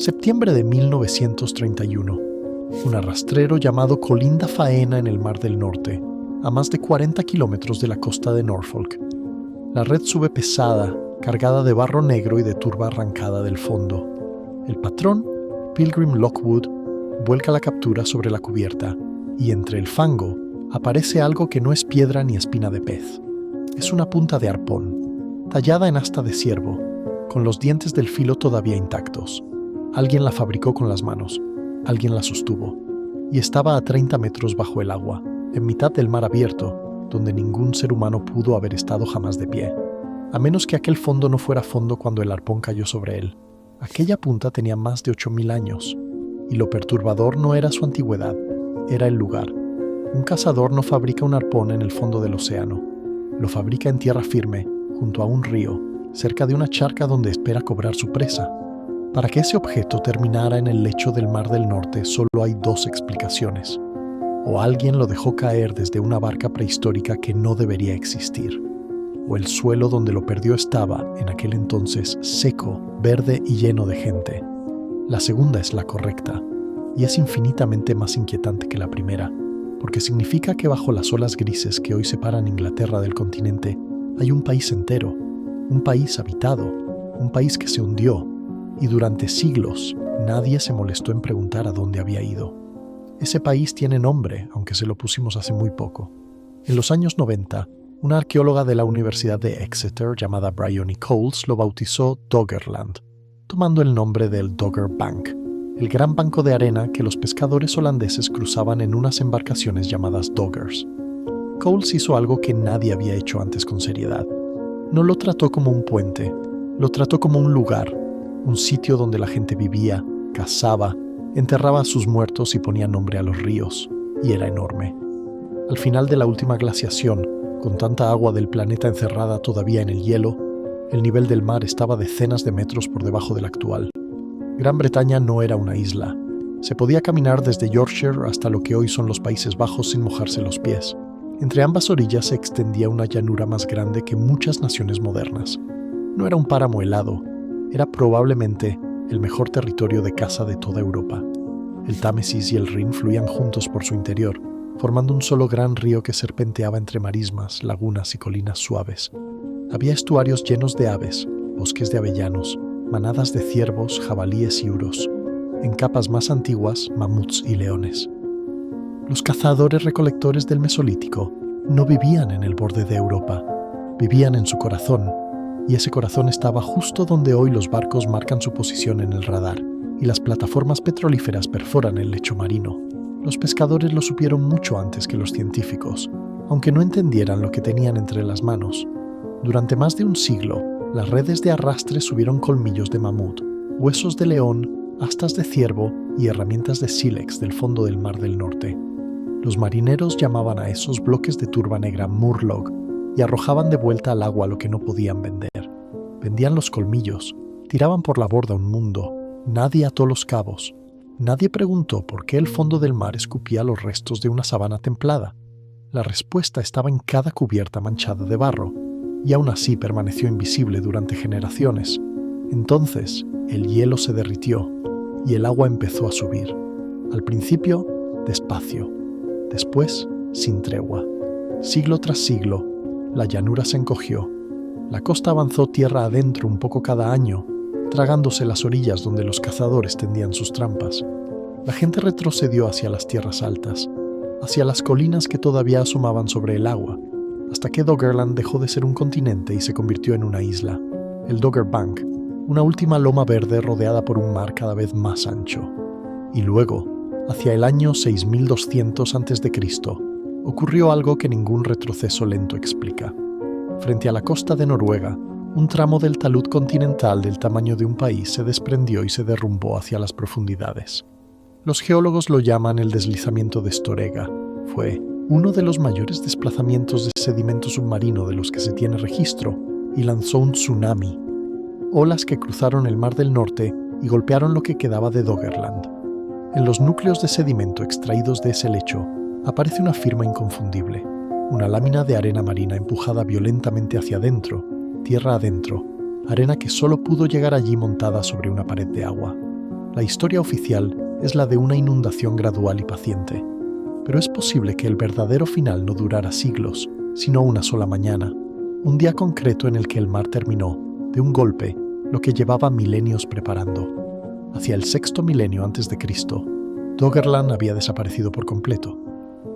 Septiembre de 1931. Un arrastrero llamado Colinda faena en el Mar del Norte, a más de 40 kilómetros de la costa de Norfolk. La red sube pesada, cargada de barro negro y de turba arrancada del fondo. El patrón, Pilgrim Lockwood, vuelca la captura sobre la cubierta y entre el fango aparece algo que no es piedra ni espina de pez. Es una punta de arpón, tallada en asta de ciervo, con los dientes del filo todavía intactos. Alguien la fabricó con las manos, alguien la sostuvo, y estaba a 30 metros bajo el agua, en mitad del mar abierto, donde ningún ser humano pudo haber estado jamás de pie, a menos que aquel fondo no fuera fondo cuando el arpón cayó sobre él. Aquella punta tenía más de 8.000 años, y lo perturbador no era su antigüedad, era el lugar. Un cazador no fabrica un arpón en el fondo del océano, lo fabrica en tierra firme, junto a un río, cerca de una charca donde espera cobrar su presa. Para que ese objeto terminara en el lecho del Mar del Norte solo hay dos explicaciones. O alguien lo dejó caer desde una barca prehistórica que no debería existir, o el suelo donde lo perdió estaba, en aquel entonces, seco, verde y lleno de gente. La segunda es la correcta, y es infinitamente más inquietante que la primera, porque significa que bajo las olas grises que hoy separan Inglaterra del continente, hay un país entero, un país habitado, un país que se hundió, y durante siglos nadie se molestó en preguntar a dónde había ido. Ese país tiene nombre, aunque se lo pusimos hace muy poco. En los años 90, una arqueóloga de la Universidad de Exeter llamada Bryony Coles lo bautizó Doggerland, tomando el nombre del Dogger Bank, el gran banco de arena que los pescadores holandeses cruzaban en unas embarcaciones llamadas doggers. Coles hizo algo que nadie había hecho antes con seriedad. No lo trató como un puente, lo trató como un lugar, un sitio donde la gente vivía, cazaba, enterraba a sus muertos y ponía nombre a los ríos, y era enorme. Al final de la última glaciación, con tanta agua del planeta encerrada todavía en el hielo, el nivel del mar estaba decenas de metros por debajo del actual. Gran Bretaña no era una isla. Se podía caminar desde Yorkshire hasta lo que hoy son los Países Bajos sin mojarse los pies. Entre ambas orillas se extendía una llanura más grande que muchas naciones modernas. No era un páramo helado, era probablemente el mejor territorio de caza de toda Europa. El Támesis y el Rin fluían juntos por su interior, formando un solo gran río que serpenteaba entre marismas, lagunas y colinas suaves. Había estuarios llenos de aves, bosques de avellanos, manadas de ciervos, jabalíes y uros. En capas más antiguas, mamuts y leones. Los cazadores-recolectores del Mesolítico no vivían en el borde de Europa, vivían en su corazón, y ese corazón estaba justo donde hoy los barcos marcan su posición en el radar y las plataformas petrolíferas perforan el lecho marino. Los pescadores lo supieron mucho antes que los científicos, aunque no entendieran lo que tenían entre las manos. Durante más de un siglo, las redes de arrastre subieron colmillos de mamut, huesos de león, astas de ciervo y herramientas de sílex del fondo del Mar del Norte. Los marineros llamaban a esos bloques de turba negra murlog y arrojaban de vuelta al agua lo que no podían vender. Vendían los colmillos, tiraban por la borda un mundo, nadie ató los cabos, nadie preguntó por qué el fondo del mar escupía los restos de una sabana templada. La respuesta estaba en cada cubierta manchada de barro, y aún así permaneció invisible durante generaciones. Entonces, el hielo se derritió, y el agua empezó a subir. Al principio, despacio, después, sin tregua. Siglo tras siglo, la llanura se encogió. La costa avanzó tierra adentro un poco cada año, tragándose las orillas donde los cazadores tendían sus trampas. La gente retrocedió hacia las tierras altas, hacia las colinas que todavía asomaban sobre el agua, hasta que Doggerland dejó de ser un continente y se convirtió en una isla, el Dogger Bank, una última loma verde rodeada por un mar cada vez más ancho. Y luego, hacia el año 6200 a.C., ocurrió algo que ningún retroceso lento explica. Frente a la costa de Noruega, un tramo del talud continental del tamaño de un país se desprendió y se derrumbó hacia las profundidades. Los geólogos lo llaman el deslizamiento de Storegga. Fue uno de los mayores desplazamientos de sedimento submarino de los que se tiene registro y lanzó un tsunami, olas que cruzaron el Mar del Norte y golpearon lo que quedaba de Doggerland. En los núcleos de sedimento extraídos de ese lecho aparece una firma inconfundible, una lámina de arena marina empujada violentamente hacia adentro, tierra adentro, arena que solo pudo llegar allí montada sobre una pared de agua. La historia oficial es la de una inundación gradual y paciente, pero es posible que el verdadero final no durara siglos, sino una sola mañana, un día concreto en el que el mar terminó, de un golpe, lo que llevaba milenios preparando. Hacia el sexto milenio antes de Cristo, Doggerland había desaparecido por completo.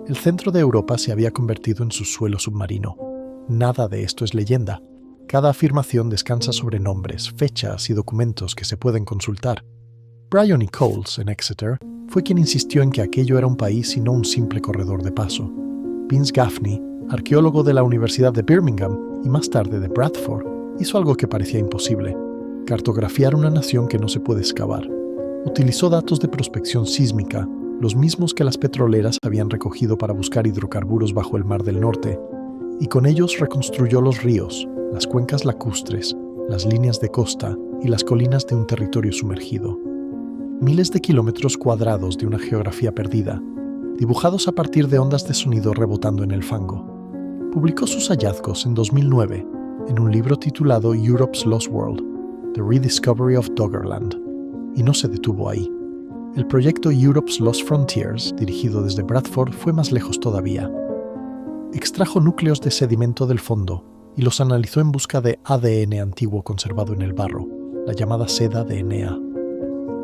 El centro de Europa se había convertido en su suelo submarino. Nada de esto es leyenda. Cada afirmación descansa sobre nombres, fechas y documentos que se pueden consultar. Brian E. Coles, en Exeter, fue quien insistió en que aquello era un país y no un simple corredor de paso. Vince Gaffney, arqueólogo de la Universidad de Birmingham y más tarde de Bradford, hizo algo que parecía imposible: cartografiar una nación que no se puede excavar. Utilizó datos de prospección sísmica, los mismos que las petroleras habían recogido para buscar hidrocarburos bajo el Mar del Norte, y con ellos reconstruyó los ríos, las cuencas lacustres, las líneas de costa y las colinas de un territorio sumergido. Miles de kilómetros cuadrados de una geografía perdida, dibujados a partir de ondas de sonido rebotando en el fango. Publicó sus hallazgos en 2009 en un libro titulado Europe's Lost World: The Rediscovery of Doggerland, y no se detuvo ahí. El proyecto Europe's Lost Frontiers, dirigido desde Bradford, fue más lejos todavía. Extrajo núcleos de sedimento del fondo y los analizó en busca de ADN antiguo conservado en el barro, la llamada seda de Enea.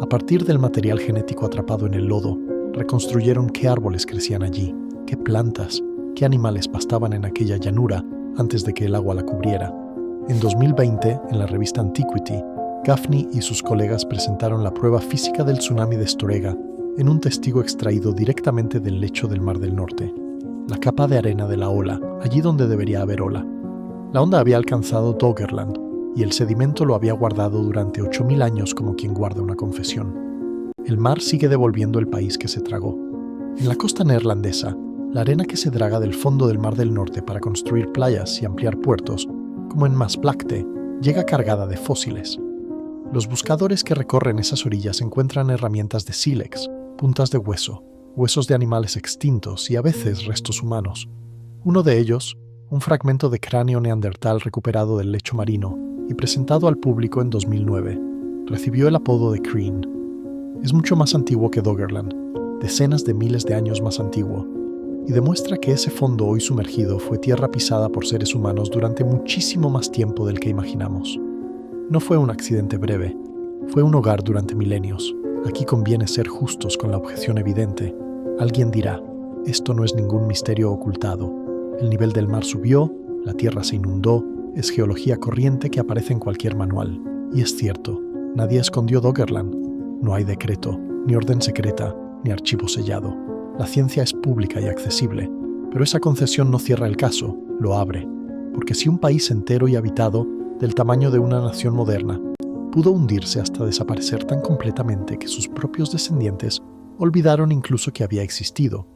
A partir del material genético atrapado en el lodo, reconstruyeron qué árboles crecían allí, qué plantas, qué animales pastaban en aquella llanura antes de que el agua la cubriera. En 2020, en la revista Antiquity, Gaffney y sus colegas presentaron la prueba física del tsunami de Storega en un testigo extraído directamente del lecho del Mar del Norte, la capa de arena de la ola, allí donde debería haber ola. La onda había alcanzado Doggerland, y el sedimento lo había guardado durante 8.000 años como quien guarda una confesión. El mar sigue devolviendo el país que se tragó. En la costa neerlandesa, la arena que se draga del fondo del Mar del Norte para construir playas y ampliar puertos, como en Maasvlakte, llega cargada de fósiles. Los buscadores que recorren esas orillas encuentran herramientas de sílex, puntas de hueso, huesos de animales extintos y a veces restos humanos. Uno de ellos, un fragmento de cráneo neandertal recuperado del lecho marino y presentado al público en 2009, recibió el apodo de Kreen. Es mucho más antiguo que Doggerland, decenas de miles de años más antiguo, y demuestra que ese fondo hoy sumergido fue tierra pisada por seres humanos durante muchísimo más tiempo del que imaginamos. No fue un accidente breve, fue un hogar durante milenios. Aquí conviene ser justos con la objeción evidente. Alguien dirá, esto no es ningún misterio ocultado. El nivel del mar subió, la tierra se inundó, es geología corriente que aparece en cualquier manual. Y es cierto, nadie escondió Doggerland. No hay decreto, ni orden secreta, ni archivo sellado. La ciencia es pública y accesible, pero esa concesión no cierra el caso, lo abre. Porque si un país entero y habitado, del tamaño de una nación moderna, pudo hundirse hasta desaparecer tan completamente que sus propios descendientes olvidaron incluso que había existido,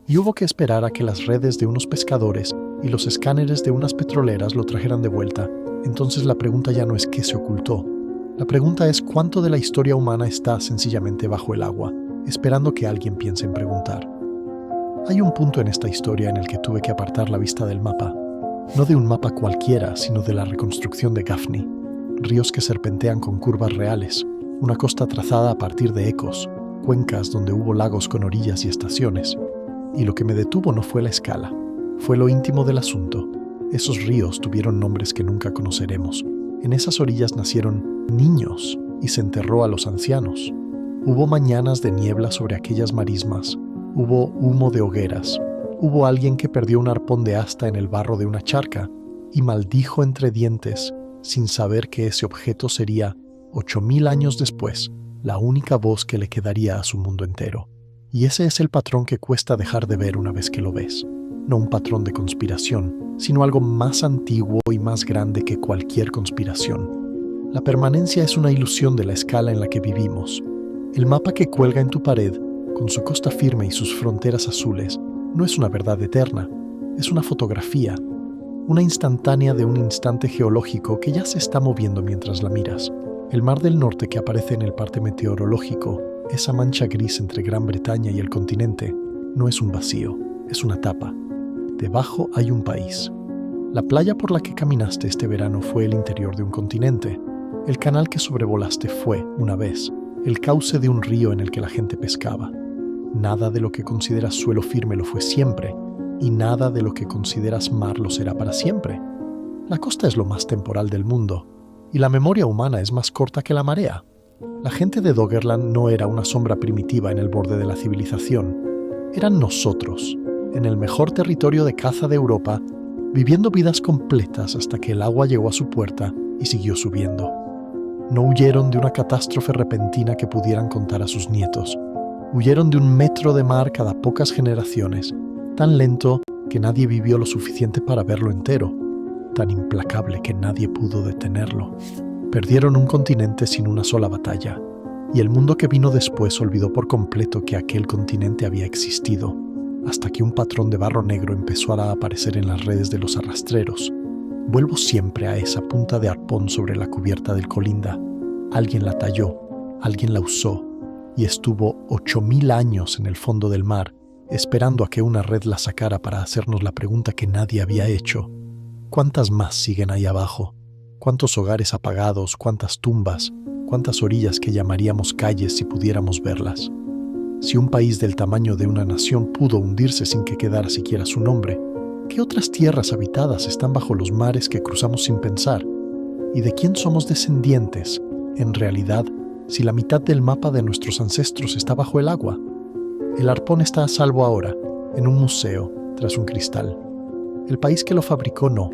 y hubo que esperar a que las redes de unos pescadores y los escáneres de unas petroleras lo trajeran de vuelta, entonces la pregunta ya no es qué se ocultó. La pregunta es cuánto de la historia humana está sencillamente bajo el agua, esperando que alguien piense en preguntar. Hay un punto en esta historia en el que tuve que apartar la vista del mapa, no de un mapa cualquiera, sino de la reconstrucción de Gaffney. Ríos que serpentean con curvas reales, una costa trazada a partir de ecos, cuencas donde hubo lagos con orillas y estaciones. Y lo que me detuvo no fue la escala, fue lo íntimo del asunto. Esos ríos tuvieron nombres que nunca conoceremos. En esas orillas nacieron niños y se enterró a los ancianos. Hubo mañanas de niebla sobre aquellas marismas, hubo humo de hogueras, hubo alguien que perdió un arpón de asta en el barro de una charca y maldijo entre dientes, sin saber que ese objeto sería, 8.000 años después, la única voz que le quedaría a su mundo entero. Y ese es el patrón que cuesta dejar de ver una vez que lo ves. No un patrón de conspiración, sino algo más antiguo y más grande que cualquier conspiración. La permanencia es una ilusión de la escala en la que vivimos. El mapa que cuelga en tu pared, con su costa firme y sus fronteras azules, no es una verdad eterna, es una fotografía, una instantánea de un instante geológico que ya se está moviendo mientras la miras. El Mar del Norte que aparece en el parte meteorológico, esa mancha gris entre Gran Bretaña y el continente, no es un vacío, es una tapa. Debajo hay un país. La playa por la que caminaste este verano fue el interior de un continente. El canal que sobrevolaste fue, una vez, el cauce de un río en el que la gente pescaba. Nada de lo que consideras suelo firme lo fue siempre, y nada de lo que consideras mar lo será para siempre. La costa es lo más temporal del mundo, y la memoria humana es más corta que la marea. La gente de Doggerland no era una sombra primitiva en el borde de la civilización. Eran nosotros, en el mejor territorio de caza de Europa, viviendo vidas completas hasta que el agua llegó a su puerta y siguió subiendo. No huyeron de una catástrofe repentina que pudieran contar a sus nietos. Huyeron de un metro de mar cada pocas generaciones, tan lento que nadie vivió lo suficiente para verlo entero, tan implacable que nadie pudo detenerlo. Perdieron un continente sin una sola batalla, y el mundo que vino después olvidó por completo que aquel continente había existido, hasta que un patrón de barro negro empezó a aparecer en las redes de los arrastreros. Vuelvo siempre a esa punta de arpón sobre la cubierta del Colinda. Alguien la talló, alguien la usó, y estuvo 8000 años en el fondo del mar, esperando a que una red la sacara para hacernos la pregunta que nadie había hecho. ¿Cuántas más siguen ahí abajo? ¿Cuántos hogares apagados? ¿Cuántas tumbas? ¿Cuántas orillas que llamaríamos calles si pudiéramos verlas? Si un país del tamaño de una nación pudo hundirse sin que quedara siquiera su nombre, ¿qué otras tierras habitadas están bajo los mares que cruzamos sin pensar? ¿Y de quién somos descendientes, en realidad, si la mitad del mapa de nuestros ancestros está bajo el agua? El arpón está a salvo ahora, en un museo, tras un cristal. El país que lo fabricó no.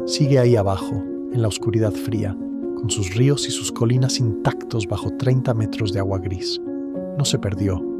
Sigue ahí abajo, en la oscuridad fría, con sus ríos y sus colinas intactos bajo 30 metros de agua gris. No se perdió.